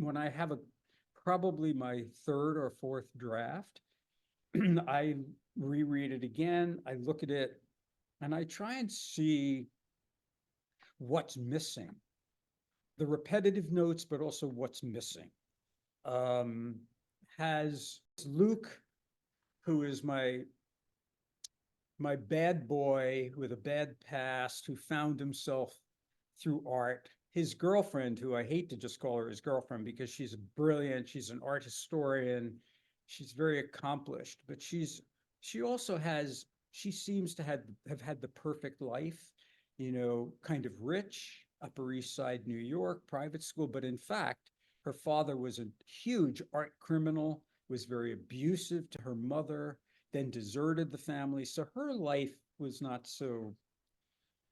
when I have probably my third or fourth draft, I reread it again, I look at it, and I try and see what's missing. The repetitive notes, but also what's missing. Has Luke, who is my bad boy with a bad past, who found himself through art. His girlfriend, who I hate to just call her his girlfriend because she's brilliant, she's an art historian, she's very accomplished, but she seems to have had the perfect life, kind of rich, Upper East Side, New York, private school, but in fact, her father was a huge art criminal, was very abusive to her mother, then deserted the family. So her life was not so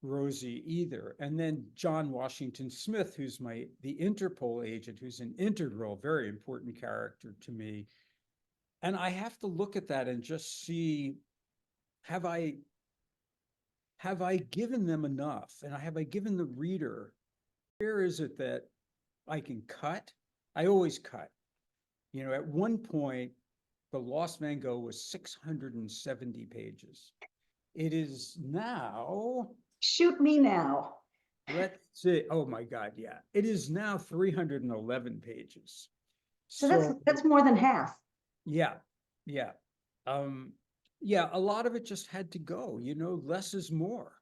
rosy either. And then John Washington Smith, who's the Interpol agent, who's an integral, very important character to me. And I have to look at that and just see, have I given them enough? And have I given the reader, where is it that I can cut? I always cut. At one point, the Lost Van Gogh was 670 pages. It is now. Shoot me now. Let's see. Oh my God, yeah. It is now 311 pages. So that's more than half. Yeah, yeah. Yeah, a lot of it just had to go, less is more.